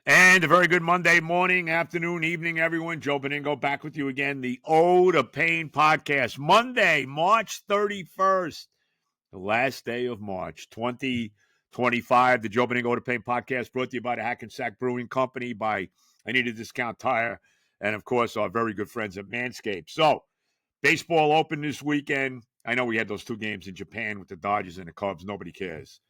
And a very good Monday morning, afternoon, evening, everyone. Joe Benigno back with you again. The Ode of Pain podcast. Monday, March 31st, the last day of March 2025. The Joe Benigno Ode of Pain podcast brought to you by the Hackensack Brewing Company, by I Need a Discount Tire, and of course, our very good friends at Manscaped. So, baseball open this weekend. I know we had those two games in Japan with the Dodgers and the Cubs. Nobody cares.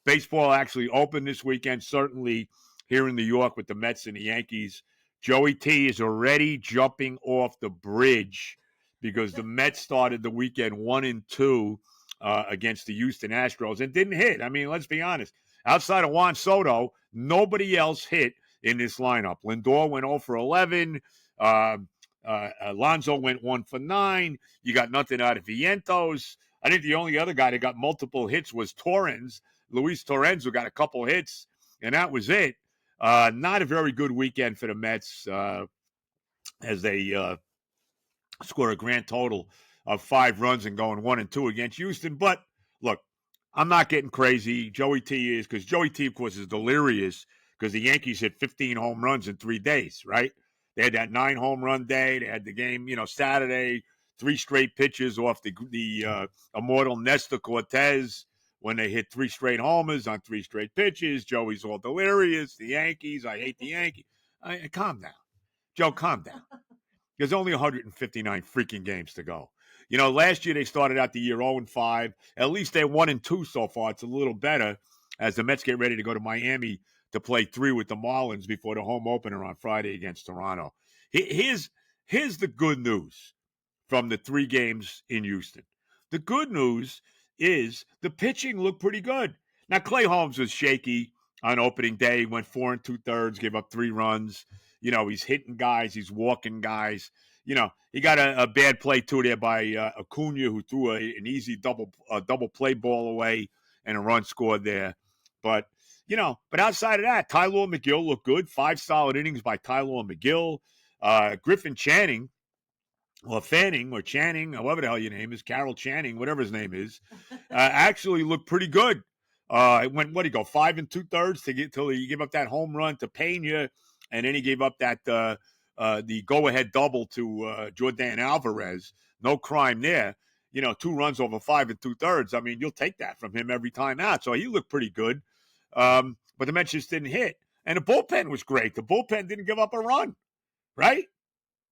Baseball actually opened this weekend, certainly here in New York with the Mets and the Yankees. Joey T is already jumping off the bridge because the Mets started the weekend 1-2 against the Houston Astros and didn't hit. I mean, let's be honest. Outside of Juan Soto, nobody else hit in this lineup. Lindor went 0 for 11. Alonso went 1 for 9. You got nothing out of Vientos. I think the only other guy that got multiple hits was Torrens. Luis Torrens, who got a couple hits, and that was it. Not a very good weekend for the Mets as they score a grand total of 5 runs and going 1-2 against Houston. But look, I'm not getting crazy. Joey T is, because Joey T, of course, is delirious because the Yankees hit 15 home runs in 3 days, right? They had that 9 home run day. They had the game, Saturday, 3 straight pitches off the immortal Nestor Cortez when they hit 3 straight homers on 3 straight pitches. Joey's all delirious. The Yankees, I hate the Yankees. Calm down. Joe, calm down. There's only 159 freaking games to go. Last year they started out the year 0-5. At least they're 1-2 so far. It's a little better as the Mets get ready to go to Miami to play 3 with the Marlins before the home opener on Friday against Toronto. Here's the good news from the 3 games in Houston. The good news is the pitching looked pretty good. Now, Clay Holmes was shaky on opening day. He went 4 2/3, gave up 3 runs. He's hitting guys. He's walking guys. He got a bad play, too, there by Acuna, who threw an easy double play ball away and a run scored there. But outside of that, Tyler McGill looked good. 5 solid innings by Tyler McGill. Griffin Channing, or Fanning, or Channing, however the hell your name is, Carol Channing, whatever his name is, actually looked pretty good. It went, 5 2/3 till he gave up that home run to Pena, and then he gave up that the go-ahead double to Jordan Alvarez. No crime there. 2 runs over 5 2/3. I mean, you'll take that from him every time out. So he looked pretty good. But the Mets just didn't hit. And the bullpen was great. The bullpen didn't give up a run, right?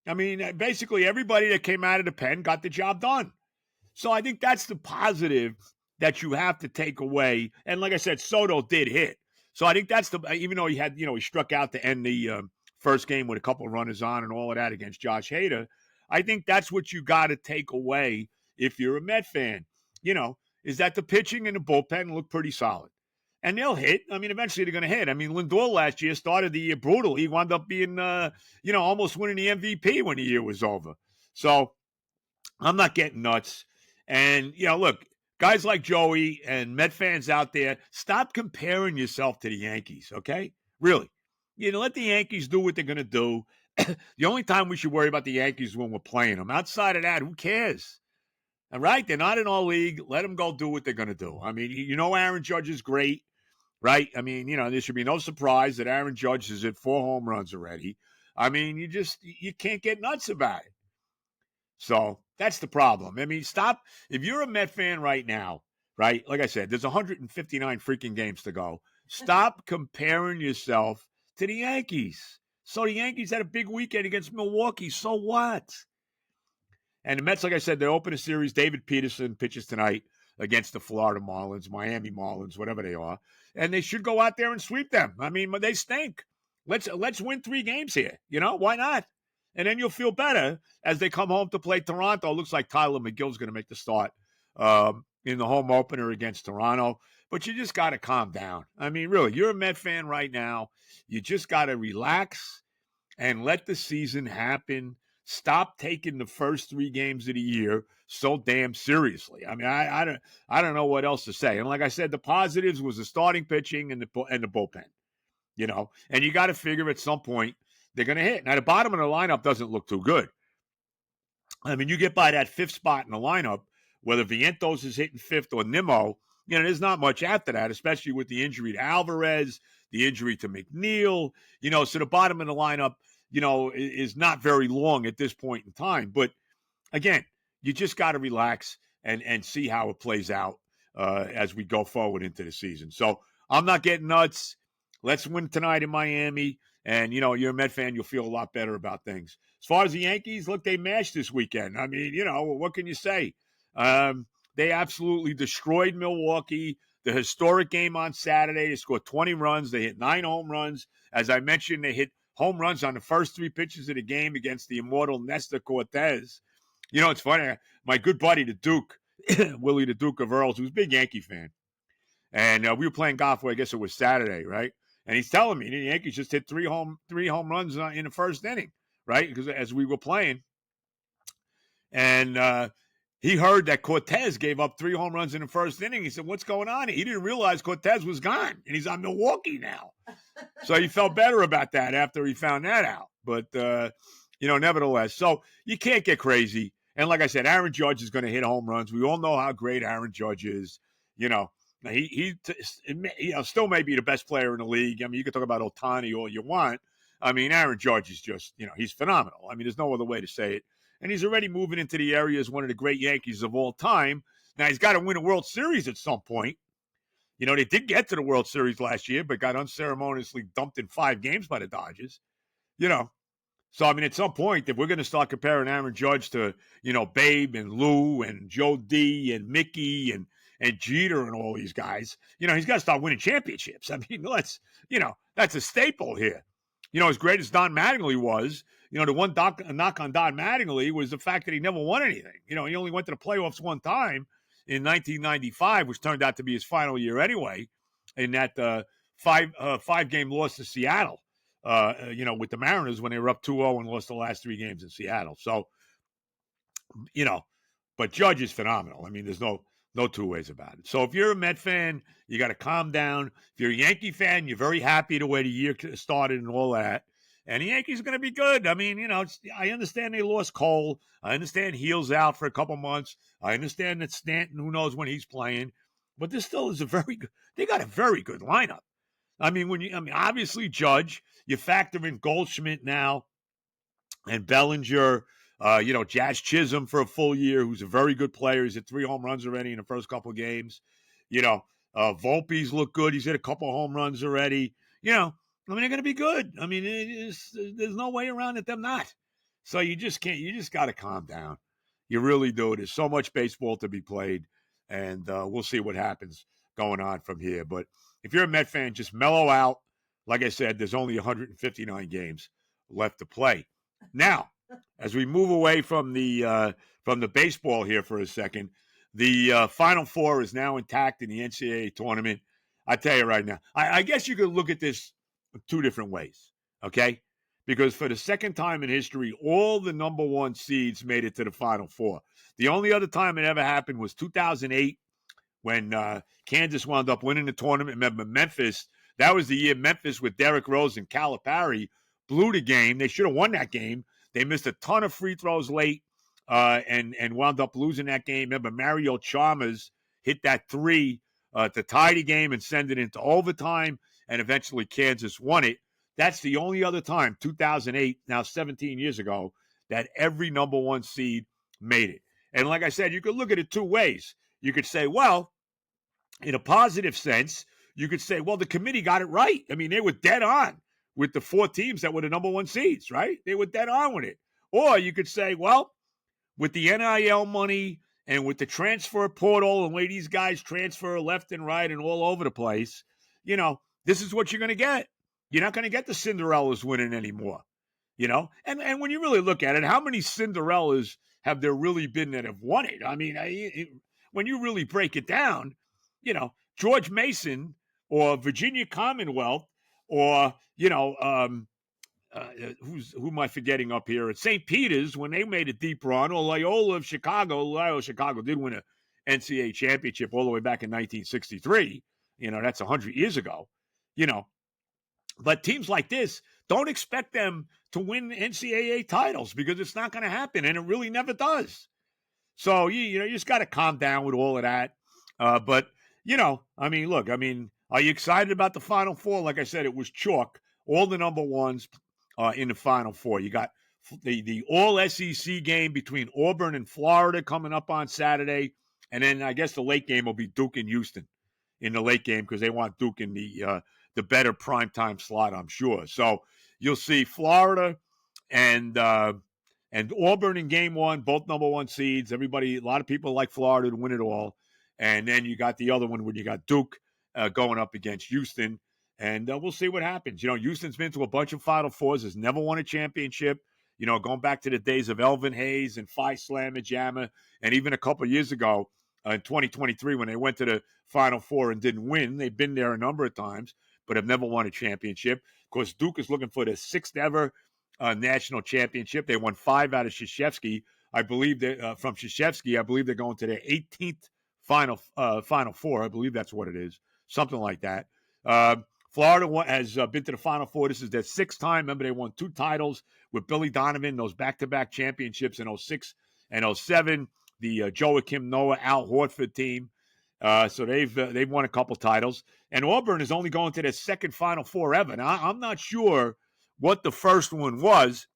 I mean, basically everybody that came out of the pen got the job done. So I think that's the positive that you have to take away. And like I said, Soto did hit. So I think that's even though he had, he struck out to end the first game with a couple of runners on and all of that against Josh Hader. I think that's what you got to take away if you're a Met fan, is that the pitching and the bullpen look pretty solid. And they'll hit. I mean, eventually they're going to hit. I mean, Lindor last year started the year brutal. He wound up being, almost winning the MVP when the year was over. So I'm not getting nuts. And, look, guys like Joey and Met fans out there, stop comparing yourself to the Yankees, okay? Really. Let the Yankees do what they're going to do. The only time we should worry about the Yankees is when we're playing them. Outside of that, who cares? All right? They're not in our league. Let them go do what they're going to do. I mean, Aaron Judge is great. Right? I mean, there should be no surprise that Aaron Judge has hit 4 home runs already. I mean, you can't get nuts about it. So that's the problem. I mean, stop. If you're a Met fan right now, right? Like I said, there's 159 freaking games to go. Stop comparing yourself to the Yankees. So the Yankees had a big weekend against Milwaukee. So what? And the Mets, like I said, they open a series. David Peterson pitches tonight against the Florida Marlins, Miami Marlins, whatever they are. And they should go out there and sweep them. I mean, they stink. Let's win 3 games here. Why not? And then you'll feel better as they come home to play Toronto. It looks like Tyler McGill's going to make the start in the home opener against Toronto. But you just got to calm down. I mean, really, you're a Met fan right now. You just got to relax and let the season happen. Stop taking the first 3 games of the year so damn seriously. I mean, I don't know what else to say. And like I said, the positives was the starting pitching and the bullpen. And you got to figure at some point they're going to hit. Now the bottom of the lineup doesn't look too good. I mean, you get by that 5th spot in the lineup, whether Vientos is hitting 5th or Nimmo, there's not much after that, especially with the injury to Alvarez, the injury to McNeil, so the bottom of the lineup, is not very long at this point in time. But again, you just got to relax and see how it plays out as we go forward into the season. So I'm not getting nuts. Let's win tonight in Miami. And, you're a Met fan, you'll feel a lot better about things. As far as the Yankees, look, they mashed this weekend. I mean, what can you say? They absolutely destroyed Milwaukee. The historic game on Saturday, they scored 20 runs. They hit 9 home runs. As I mentioned, they hit home runs on the first 3 pitches of the game against the immortal Nestor Cortez. It's funny. My good buddy, the Duke, Willie the Duke of Earls, who's a big Yankee fan. And we were playing golf, I guess it was Saturday, right? And he's telling me the Yankees just hit 3 home runs in the first inning, right? Because as we were playing. And he heard that Cortez gave up 3 home runs in the first inning. He said, what's going on? He didn't realize Cortez was gone, and he's on Milwaukee now. So he felt better about that after he found that out. But, nevertheless, so you can't get crazy. And like I said, Aaron Judge is going to hit home runs. We all know how great Aaron Judge is. He still may be the best player in the league. I mean, you can talk about Ohtani all you want. I mean, Aaron Judge is just, he's phenomenal. I mean, there's no other way to say it. And he's already moving into the area as one of the great Yankees of all time. Now, he's got to win a World Series at some point. They did get to the World Series last year, but got unceremoniously dumped in 5 games by the Dodgers. So, I mean, at some point, if we're going to start comparing Aaron Judge to, Babe and Lou and Joe D and Mickey and Jeter and all these guys, he's got to start winning championships. I mean, that's a staple here. As great as Don Mattingly was, the one knock on Don Mattingly was the fact that he never won anything. He only went to the playoffs one time in 1995, which turned out to be his final year anyway, in that 5-game loss to Seattle, with the Mariners when they were up 2-0 and lost the last 3 games in Seattle. So, but Judge is phenomenal. I mean, there's no 2 ways about it. So if you're a Met fan, you got to calm down. If you're a Yankee fan, you're very happy the way the year started and all that. And the Yankees are going to be good. I mean, I understand they lost Cole. I understand Heal's out for a couple months. I understand that Stanton, who knows when he's playing. But this still is they got a very good lineup. I mean, obviously Judge, you factor in Goldschmidt now and Bellinger, Jazz Chisholm for a full year, who's a very good player. He's hit 3 home runs already in the first couple of games. Volpe's look good. He's hit a couple of home runs already. They're going to be good. I mean, there's no way around it, them not. So you just got to calm down. You really do. There's so much baseball to be played, and we'll see what happens going on from here. But if you're a Met fan, just mellow out. Like I said, there's only 159 games left to play. Now, as we move away from the baseball here for a second, the Final Four is now intact in the NCAA tournament. I tell you right now, I guess you could look at this 2 different ways, okay? Because for the second time in history, all the number 1 seeds made it to the Final Four. The only other time it ever happened was 2008 when Kansas wound up winning the tournament. Remember, Memphis, that was the year Memphis with Derrick Rose and Calipari blew the game. They should have won that game. They missed a ton of free throws late and wound up losing that game. Remember, Mario Chalmers hit that 3 to tie the game and send it into overtime, and eventually Kansas won it. That's the only other time, 2008, now 17 years ago, that every number 1 seed made it. And like I said, you could look at it 2 ways. You could say, well, in a positive sense, you could say, well, the committee got it right. I mean, they were dead on with the 4 teams that were the number 1 seeds, right? They were dead on with it. Or you could say, well, with the NIL money and with the transfer portal and the way these guys transfer left and right and all over the place, this is what you're going to get. You're not going to get the Cinderellas winning anymore, And when you really look at it, how many Cinderellas have there really been that have won it? I mean, when you really break it down, George Mason or Virginia Commonwealth or, who am I forgetting up here? At St. Peter's, when they made a deep run, or Loyola of Chicago. Loyola Chicago did win a NCAA championship all the way back in 1963. That's 100 years ago. But teams like this, don't expect them to win NCAA titles because it's not going to happen, and it really never does. So, you just got to calm down with all of that. But Look, are you excited about the Final Four? Like I said, it was chalk. All the number ones in the Final Four. You got the All SEC game between Auburn and Florida coming up on Saturday, and then I guess the late game will be Duke and Houston in the late game because they want Duke in the better primetime slot, I'm sure. So you'll see Florida and Auburn in game one, both number one seeds. A lot of people like Florida to win it all. And then you got the other one when you got Duke going up against Houston. And we'll see what happens. Houston's been to a bunch of Final Fours, has never won a championship. Going back to the days of Elvin Hayes and Phi Slammer Jammer, and even a couple of years ago in 2023 when they went to the Final Four and didn't win. They've been there a number of times, but have never won a championship. Of course, Duke is looking for the sixth ever national championship. They won 5 out of Krzyzewski. I believe that from Krzyzewski, I believe they're going to their 18th Final Four. I believe that's what it is, something like that. Florida has been to the Final Four. This is their 6th time. Remember, they won 2 titles with Billy Donovan, those back-to-back championships in 06 and 07. The Joakim Noah, Al Horford team. So they've won a couple titles. And Auburn is only going to their 2nd Final Four ever. Now, I'm not sure what the first one was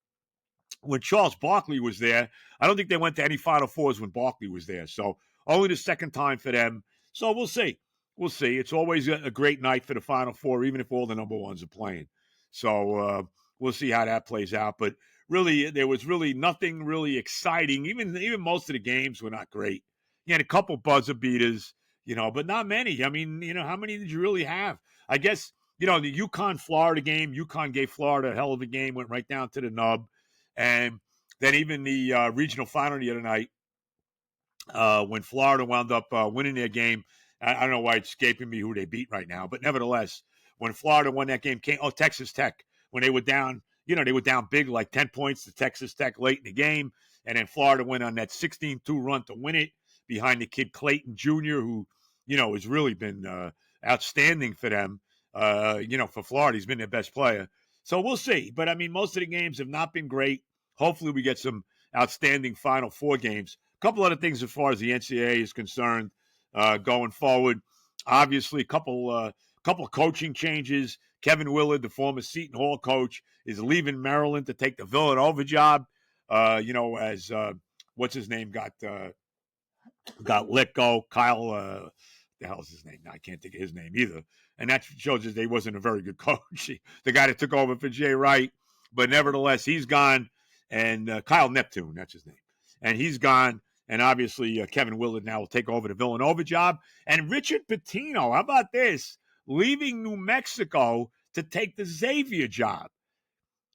when Charles Barkley was there. I don't think they went to any Final Fours when Barkley was there. So only the 2nd time for them. So we'll see. We'll see. It's always a great night for the Final Four, even if all the number ones are playing. So we'll see how that plays out. But really, there was really nothing really exciting. Even most of the games were not great. You had a couple buzzer beaters, but not many. How many did you really have? I guess, the UConn-Florida game, UConn gave Florida a hell of a game, went right down to the nub. And then even the regional final the other night, when Florida wound up winning their game, I don't know why it's escaping me who they beat right now, but nevertheless, when Florida won that game, Texas Tech, when they were down, they were down big, like 10 points to Texas Tech late in the game, and then Florida went on that 16-2 run to win it behind the kid Clayton Jr., who, has really been outstanding for them. For Florida, he's been their best player. So we'll see. But, most of the games have not been great. Hopefully we get some outstanding Final Four games. A couple other things as far as the NCAA is concerned going forward. Obviously, a couple coaching changes. Kevin Willard, the former Seton Hall coach, is leaving Maryland to take the Villanova job. As what's his name got let go. Kyle, the hell's his name? I can't think of his name either. And that shows us that he wasn't a very good coach. The guy that took over for Jay Wright. But nevertheless, he's gone. And Kyle Neptune, that's his name. And he's gone. And obviously, Kevin Willard now will take over the Villanova job. And Richard Pitino, how about this? Leaving New Mexico to take the Xavier job.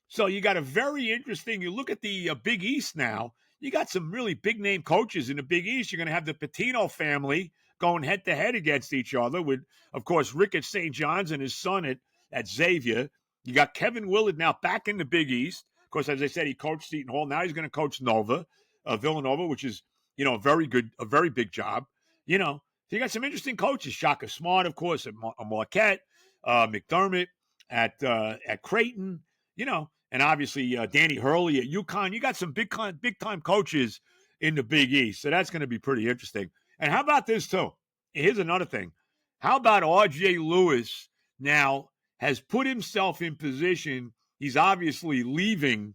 So you got a very interesting, you look at the Big East now, you got some really big-name coaches in the Big East. You're going to have the Pitino family going head-to-head against each other with, of course, Rick at St. John's and his son at Xavier. You got Kevin Willard now back in the Big East. Of course, as I said, he coached Seton Hall. Now he's going to coach Villanova, which is, a very big job. So you got some interesting coaches. Shaka Smart, of course, at Marquette, McDermott at Creighton, and obviously Danny Hurley at UConn. You got some big-time coaches in the Big East, so that's going to be pretty interesting. And how about this, too? Here's another thing. How about R.J. Lewis now has put himself in position? He's obviously leaving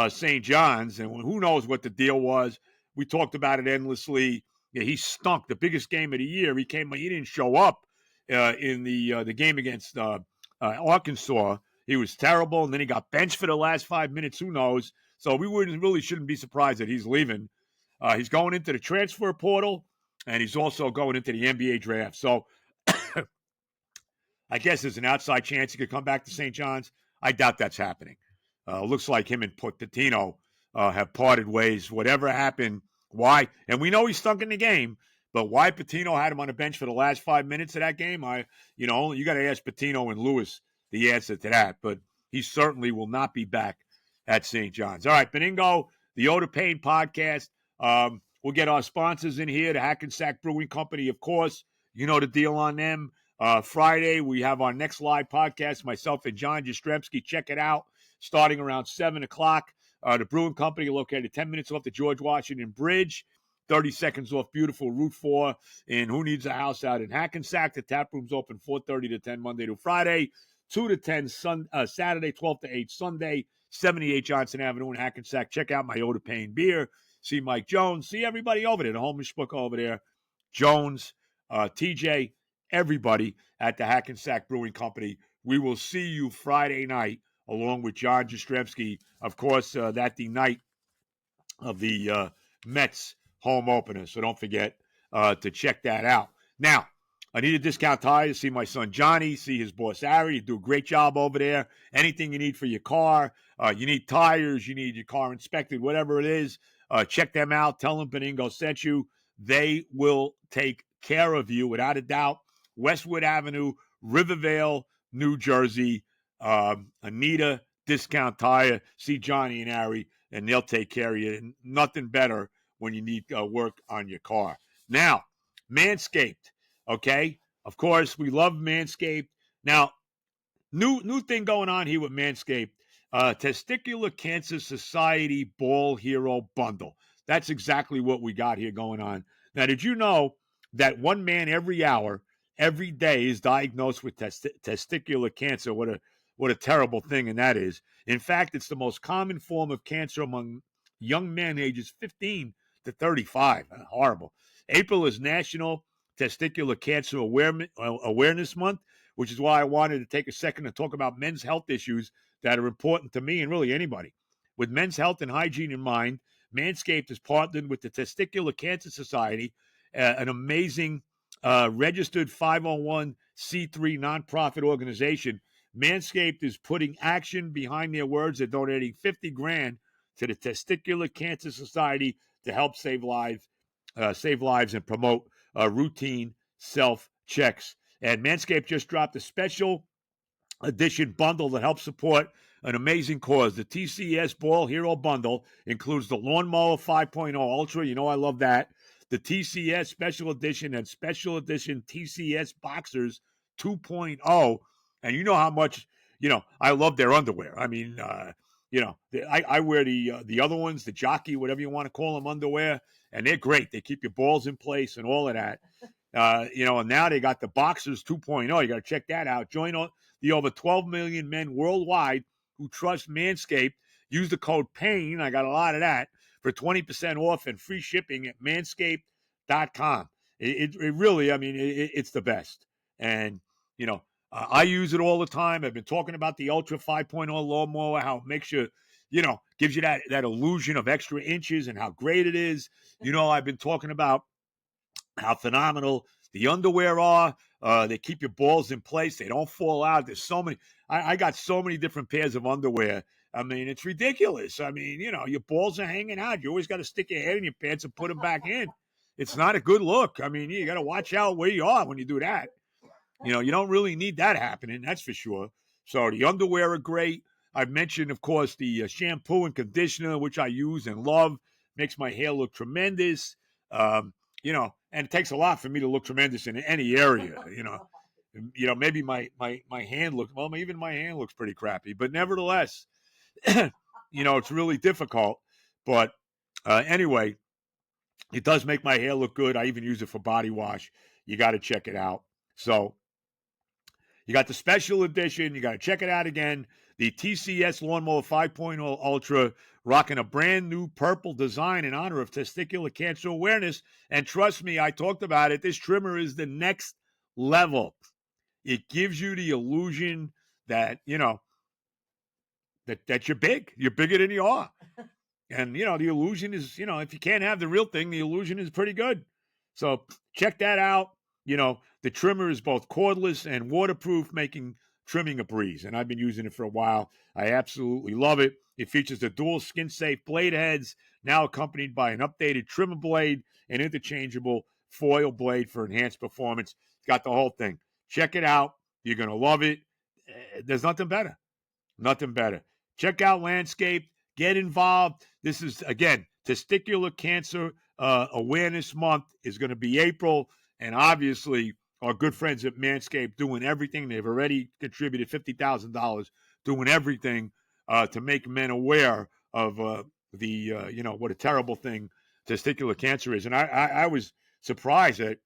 St. John's, and who knows what the deal was. We talked about it endlessly. Yeah, he stunk. The biggest game of the year. He didn't show up in the game against Arkansas. He was terrible, and then he got benched for the last 5 minutes. Who knows? So we shouldn't be surprised that he's leaving. He's going into the transfer portal, and he's also going into the NBA draft. So I guess there's an outside chance he could come back to St. John's. I doubt that's happening. Looks like him and Pitino have parted ways. Whatever happened, why? And we know he stunk in the game, but why Pitino had him on the bench for the last 5 minutes of that game, you got to ask Pitino and Lewis the answer to that. But he certainly will not be back at St. John's. All right, Benigno, the Oda Payne podcast. We'll get our sponsors in here, the Hackensack Brewing Company, of course. You know the deal on them. Friday, we have our next live podcast, myself and John Jastrzemski. Check it out, starting around 7 o'clock. The Brewing Company located 10 minutes off the George Washington Bridge. 30 seconds off beautiful Route 4 in Who Needs a House out in Hackensack. The tap room's open 4:30 to 10 Monday to Friday, 2 to 10 Saturday, 12 to 8 Sunday, 78 Johnson Avenue in Hackensack. Check out my Oda Payne beer. See Mike Jones. See everybody over there, the homeless book over there. Jones, TJ, everybody at the Hackensack Brewing Company. We will see you Friday night along with John Jastrzemski. Of course, that the night of the Mets home opener. So don't forget to check that out. Now, I need a discount tire to see my son Johnny, see his boss Ari. You do a great job over there. Anything you need for your car, you need tires, you need your car inspected, whatever it is, check them out. Tell them Benigno sent you. They will take care of you without a doubt. Westwood Avenue, Rivervale, New Jersey, Anita Discount Tire. See Johnny and Ari, and they'll take care of you. And nothing better when you need work on your car. Now, Manscaped, okay? Of course, we love Manscaped. Now, new thing going on here with Manscaped. Testicular Cancer Society Ball Hero Bundle. That's exactly what we got here going on. Now, did you know that one man every hour, every day is diagnosed with testicular cancer? What a terrible thing, and that is. In fact, it's the most common form of cancer among young men ages 15 to 35. Horrible. April is National Testicular Cancer Awareness Month, which is why I wanted to take a second to talk about men's health issues that are important to me and really anybody. With men's health and hygiene in mind, Manscaped has partnered with the Testicular Cancer Society, an amazing registered 501c3 nonprofit organization. Manscaped is putting action behind their words. They're donating $50,000 to the Testicular Cancer Society to help save lives and promote routine self-checks. And Manscaped just dropped a special edition bundle that helps support an amazing cause. The TCS Ball Hero Bundle includes the Lawnmower 5.0 Ultra. You know I love that. The TCS Special Edition and Special Edition TCS Boxers 2.0. And you know how much, I love their underwear. I mean, I wear the other ones, the jockey, whatever you want to call them, underwear, and they're great. They keep your balls in place and all of that. And now they got the Boxers 2.0. You got to check that out. Join the over 12 million men worldwide who trust Manscaped. Use the code PAIN. I got a lot of that for 20% off and free shipping at manscaped.com. It really, it's the best. And, I use it all the time. I've been talking about the Ultra 5.0 lawnmower, how it makes you, gives you that illusion of extra inches and how great it is. I've been talking about how phenomenal the underwear are. They keep your balls in place. They don't fall out. There's so many. I got so many different pairs of underwear. I mean, it's ridiculous. I mean, your balls are hanging out. You always got to stick your head in your pants and put them back in. It's not a good look. I mean, you got to watch out where you are when you do that. You don't really need that happening. That's for sure. So the underwear are great. I've mentioned, of course, the shampoo and conditioner, which I use and love. Makes my hair look tremendous. And it takes a lot for me to look tremendous in any area. Maybe my hand looks, even my hand looks pretty crappy, but nevertheless, it's really difficult. But anyway, it does make my hair look good. I even use it for body wash. You got to check it out. So you got the special edition. You got to check it out again. The TCS Lawnmower 5.0 Ultra, rocking a brand new purple design in honor of Testicular Cancer Awareness. And trust me, I talked about it. This trimmer is the next level. It gives you the illusion that, that you're big. You're bigger than you are. And, the illusion is, if you can't have the real thing, the illusion is pretty good. So check that out. The trimmer is both cordless and waterproof, making trimming a breeze. And I've been using it for a while. I absolutely love it. It features the dual skin-safe blade heads, now accompanied by an updated trimmer blade and interchangeable foil blade for enhanced performance. It's got the whole thing. Check it out. You're going to love it. There's nothing better. Nothing better. Check out Landscape. Get involved. This is, again, Testicular Cancer Awareness Month is going to be April. And obviously, our good friends at Manscaped doing everything. They've already contributed $50,000, doing everything to make men aware of what a terrible thing testicular cancer is. And I was surprised that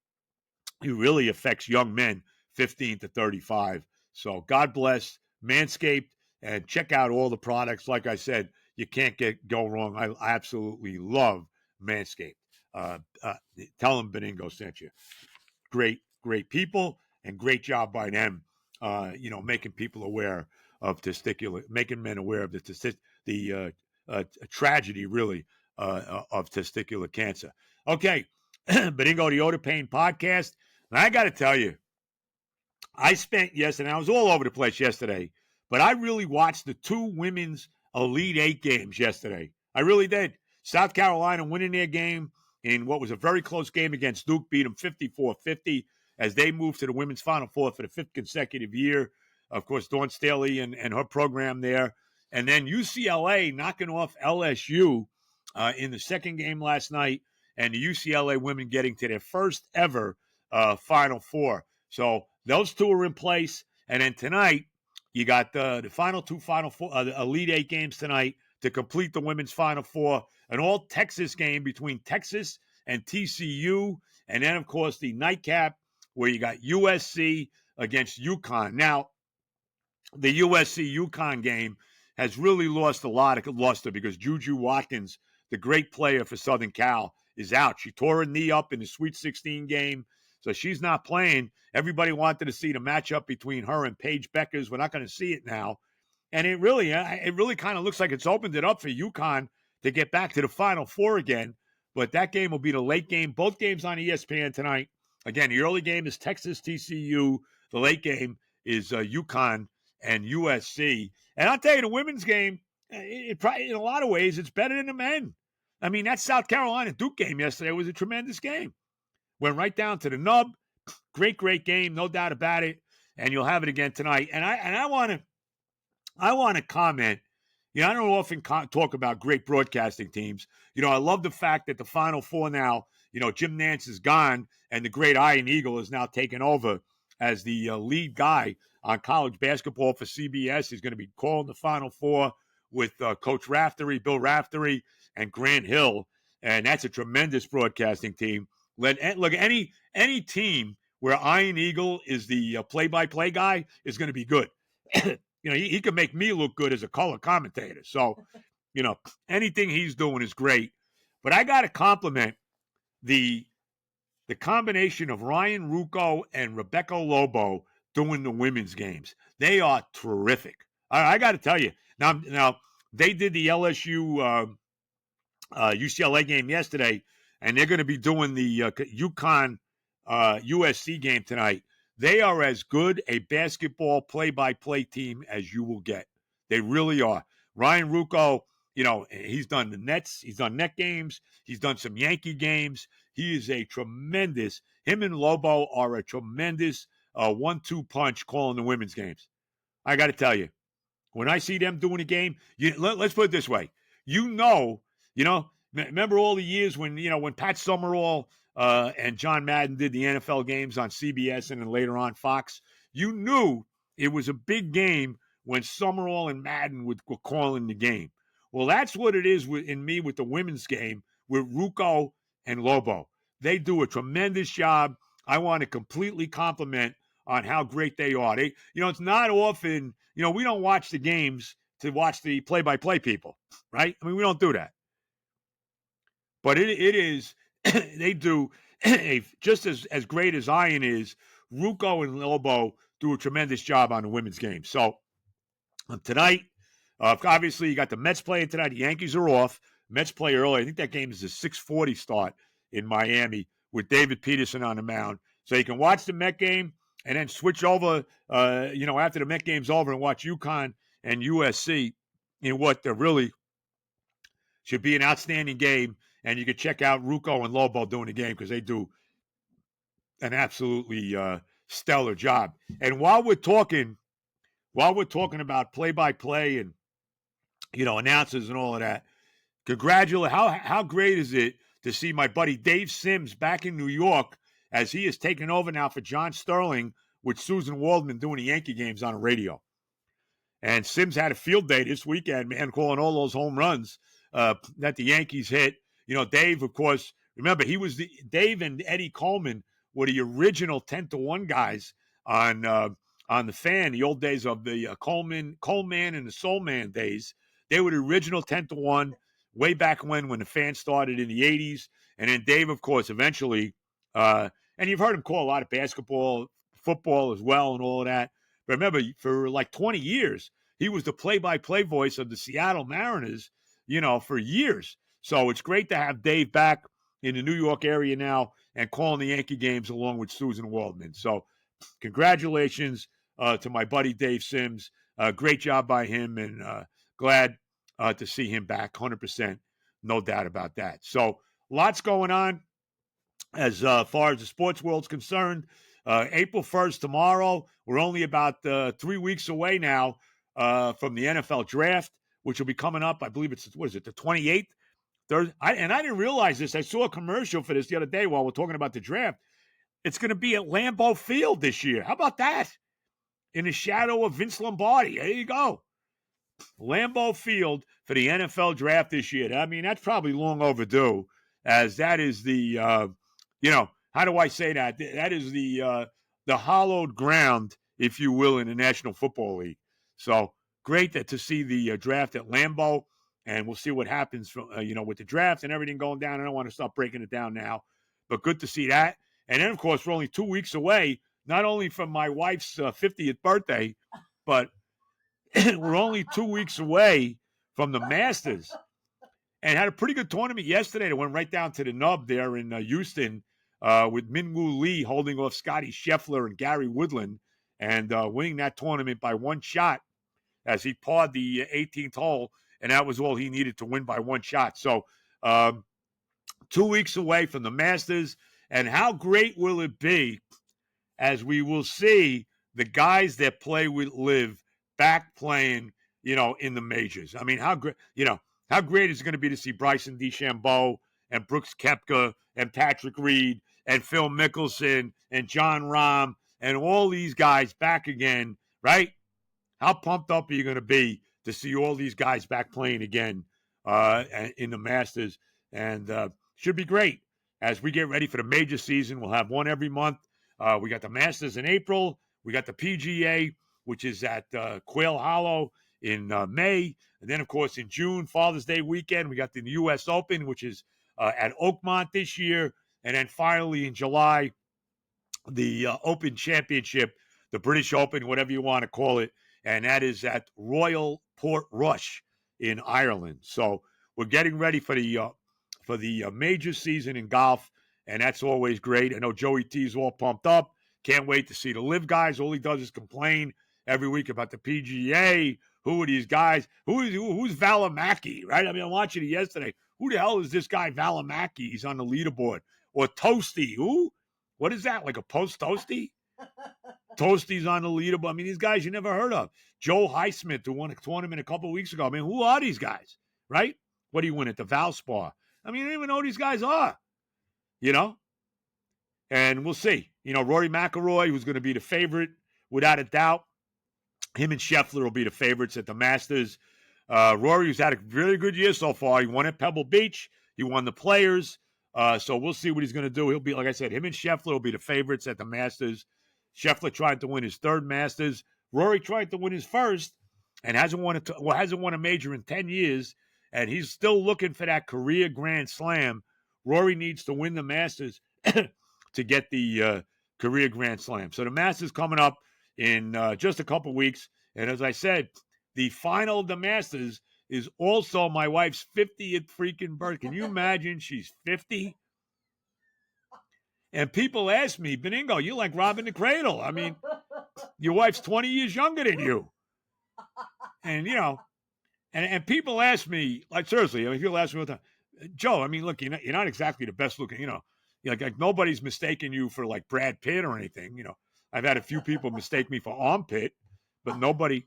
it really affects young men 15 to 35. So God bless Manscaped, and check out all the products. Like I said, you can't go wrong. I absolutely love Manscaped. Tell them Benigno sent you. Great people, and great job by them. Making people aware of making men aware of the tragedy, really, of testicular cancer. Okay, Benigno, the Oda Pain podcast. And I got to tell you, I spent yesterday, I was all over the place yesterday, but I really watched the two women's Elite Eight games yesterday. I really did. South Carolina winning their game in what was a very close game against Duke, beat them 54-50 as they moved to the women's Final Four for the fifth consecutive year. Of course, Dawn Staley and her program there. And then UCLA knocking off LSU in the second game last night, and the UCLA women getting to their first ever Final Four. So those two are in place. And then tonight, you got the final two Final Four, the Elite Eight games tonight to complete the women's Final Four. An all-Texas game between Texas and TCU. And then, of course, the nightcap where you got USC against UConn. Now, the USC-UConn game has really lost a lot of luster because Juju Watkins, the great player for Southern Cal, is out. She tore her knee up in the Sweet 16 game, so she's not playing. Everybody wanted to see the matchup between her and Paige Beckers. We're not going to see it now. And it really kind of looks like it's opened it up for UConn to get back to the Final Four again. But that game will be the late game. Both games on ESPN tonight. Again, the early game is Texas TCU. The late game is UConn and USC. And I'll tell you, the women's game, in a lot of ways, it's better than the men. I mean, that South Carolina Duke game yesterday was a tremendous game. Went right down to the nub. Great game, no doubt about it. And you'll have it again tonight. And I want to comment. I don't often talk about great broadcasting teams. I love the fact that the Final Four now, Jim Nantz is gone, and the great Iron Eagle is now taken over as the lead guy on college basketball for CBS. He's going to be calling the Final Four with Coach Bill Raftery, and Grant Hill, and that's a tremendous broadcasting team. Look, any team where Iron Eagle is the play-by-play guy is going to be good. He can make me look good as a color commentator. So, anything he's doing is great. But I got to compliment the combination of Ryan Ruocco and Rebecca Lobo doing the women's games. They are terrific. I got to tell you. Now they did the LSU UCLA game yesterday, and they're going to be doing the UConn USC game tonight. They are as good a basketball play-by-play team as you will get. They really are. Ryan Ruocco, he's done the Nets. He's done net games. He's done some Yankee games. He is him and Lobo are a tremendous 1-2 punch calling the women's games. I got to tell you, when I see them doing a game, let's put it this way. Remember all the years when Pat Summerall and John Madden did the NFL games on CBS and then later on Fox? You knew it was a big game when Summerall and Madden were calling the game. Well, that's what it is with the women's game with Ruocco and Lobo. They do a tremendous job. I want to completely compliment on how great they are. It's not often, we don't watch the games to watch the play-by-play people, right? I mean, we don't do that. But it is, they do just as great as Iron is. Ruocco and Lobo do a tremendous job on the women's game. So tonight, obviously you got the Mets playing tonight. The Yankees are off. Mets play early. I think that game is a 6:40 start in Miami with David Peterson on the mound. So you can watch the Met game and then switch over, after the Met game's over and watch UConn and USC in what really should be an outstanding game. And you can check out Ruocco and Lobo doing the game because they do an absolutely stellar job. And while we're talking about play-by-play and announcers and all of that, congratulate. How great is it to see my buddy Dave Sims back in New York as he is taking over now for John Sterling with Susan Waldman doing the Yankee games on the radio. And Sims had a field day this weekend, man, calling all those home runs that the Yankees hit. Dave, of course, remember, Dave and Eddie Coleman were the original 10-1 guys on the Fan, the old days of the Coleman and the Soul Man days. They were the original 10-1 way back when the Fan started in the 80s. And then Dave, of course, eventually, and you've heard him call a lot of basketball, football as well, and all of that. But remember, for like 20 years, he was the play-by-play voice of the Seattle Mariners, for years. So it's great to have Dave back in the New York area now and calling the Yankee games along with Susan Waldman. So congratulations to my buddy Dave Sims. Great job by him, and glad to see him back, 100%, no doubt about that. So lots going on as far as the sports world's concerned. April 1st, tomorrow, we're only about 3 weeks away now from the NFL draft, which will be coming up. I believe it's, the 28th? Thursday. I didn't realize this. I saw a commercial for this the other day while we're talking about the draft. It's going to be at Lambeau Field this year. How about that? In the shadow of Vince Lombardi. There you go. Lambeau Field for the NFL draft this year. I mean, that's probably long overdue, as that is the, how do I say that? That is the hallowed ground, if you will, in the National Football League. So great to see the draft at Lambeau, and we'll see what happens from, with the draft and everything going down. I don't want to start breaking it down now, but good to see that. And then, of course, we're only 2 weeks away, not only from my wife's 50th birthday, but we're only 2 weeks away from the Masters. And had a pretty good tournament yesterday that went right down to the nub there in Houston with Min-Woo Lee holding off Scotty Scheffler and Gary Woodland and winning that tournament by one shot as he parred the 18th hole, and that was all he needed to win by one shot. So 2 weeks away from the Masters, and how great will it be as we will see the guys that play with Liv back playing, in the majors. I mean, how great is it going to be to see Bryson DeChambeau and Brooks Koepka and Patrick Reed and Phil Mickelson and John Rahm and all these guys back again, right? How pumped up are you going to be to see all these guys back playing again in the Masters? And should be great as we get ready for the major season. We'll have one every month. We got the Masters in April. We got the PGA, which is at Quail Hollow in May. And then, of course, in June, Father's Day weekend, we got the U.S. Open, which is at Oakmont this year. And then finally in July, the Open Championship, the British Open, whatever you want to call it. And that is at Royal Portrush in Ireland. So we're getting ready for the major season in golf, and that's always great. I know Joey T's all pumped up. Can't wait to see the Live guys. All he does is complain every week about the PGA. Who are these guys? Who's Valimaki, right? I mean, I'm watching it yesterday. Who the hell is this guy Valimaki? He's on the leaderboard. Or Toasty. Who? What is that? Like a post Toasty? Toasty's on the leaderboard. I mean, these guys you never heard of. Joe Highsmith, who won a tournament a couple of weeks ago. I mean, who are these guys, right? What do you win at the Valspar? I mean, I don't even know who these guys are, And we'll see. Rory McIlroy, who's going to be the favorite, without a doubt. Him and Scheffler will be the favorites at the Masters. Rory's had a really good year so far. He won at Pebble Beach. He won the Players. So we'll see what he's going to do. He'll be, like I said, him and Scheffler will be the favorites at the Masters. Scheffler tried to win his third Masters. Rory tried to win his first and hasn't won a major in 10 years, and he's still looking for that career Grand Slam. Rory needs to win the Masters to get the career Grand Slam. So the Masters coming up in just a couple weeks. And as I said, the final of the Masters is also my wife's 50th freaking birthday. Can you imagine she's 50? And people ask me, Benigno, you're like robbing the cradle. I mean, your wife's 20 years younger than you. And, and people ask me, like, seriously, I mean, people ask me all the time, Joe, I mean, look, you're not exactly the best looking, like nobody's mistaking you for like Brad Pitt or anything. I've had a few people mistake me for Armpit, but nobody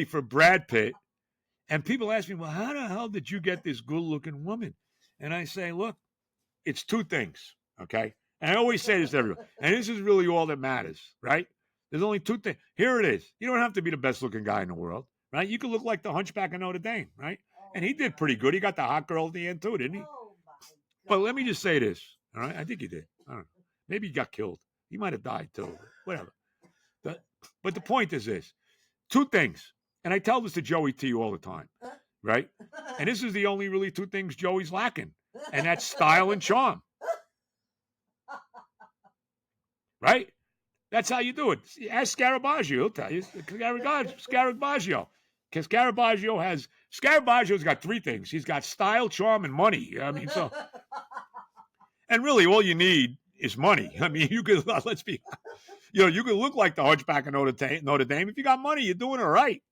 for Brad Pitt. And people ask me, well, how the hell did you get this good looking woman? And I say, look, it's two things. Okay. And I always say this to everyone. And this is really all that matters, right? There's only two things. Here it is. You don't have to be the best looking guy in the world, right? You can look like the Hunchback of Notre Dame, right? And he did pretty good. He got the hot girl at the end, too, didn't he? But let me just say this. All right. I think he did. I don't know. Maybe he got killed. He might have died, too. Whatever. But the point is this. Two things. And I tell this to Joey T all the time. Right? And this is the only really two things Joey's lacking. And that's style and charm. Right? That's how you do it. Ask Scarabaggio. He'll tell you. Scarabaggio. Because Scarabaggio's got three things. He's got style, charm, and money. I mean, so. And really, all you need is money. I mean, you could, let's be, you could look like the Hunchback of Notre Dame. If you got money, you're doing it right,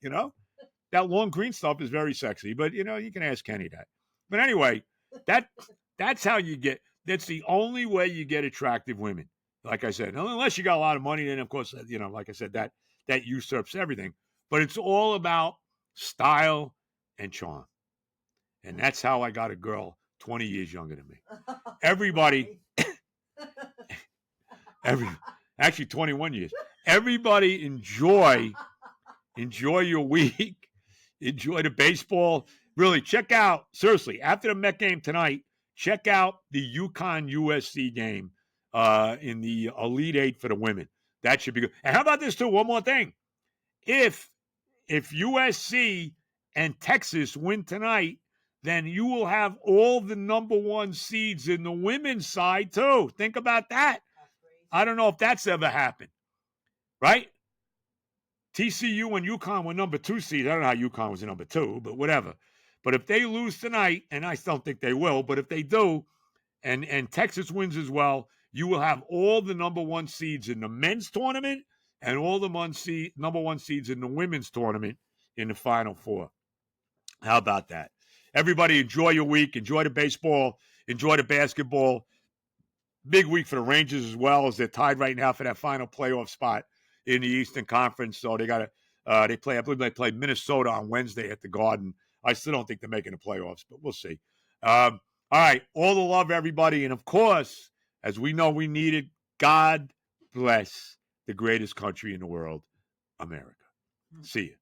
That long green stuff is very sexy, but, you can ask Kenny that. But anyway, that's how you get, that's the only way you get attractive women. Like I said, unless you got a lot of money, then, of course, like I said, that usurps everything. But it's all about style and charm. And that's how I got a girl 20 years younger than me. Everybody, actually 21 years. Everybody enjoy your week. Enjoy the baseball. Really, check out, seriously, after the Met game tonight, check out the UConn-USC game in the Elite Eight for the women. That should be good. And how about this, too? One more thing. If USC and Texas win tonight, then you will have all the number one seeds in the women's side, too. Think about that. I don't know if that's ever happened. Right? TCU and UConn were number 2 seeds. I don't know how UConn was the number 2, but whatever. But if they lose tonight, and I don't think they will, but if they do, and Texas wins as well, you will have all the number 1 seeds in the men's tournament and all the number 1 seeds in the women's tournament in the Final Four. How about that? Everybody enjoy your week. Enjoy the baseball. Enjoy the basketball. Big week for the Rangers as well, as they're tied right now for that final playoff spot in the Eastern Conference. So they got to I believe they play Minnesota on Wednesday at the Garden. I still don't think they're making the playoffs, but we'll see. All right. All the love, everybody. And, of course, as we know we need it, God bless the greatest country in the world, America. See you.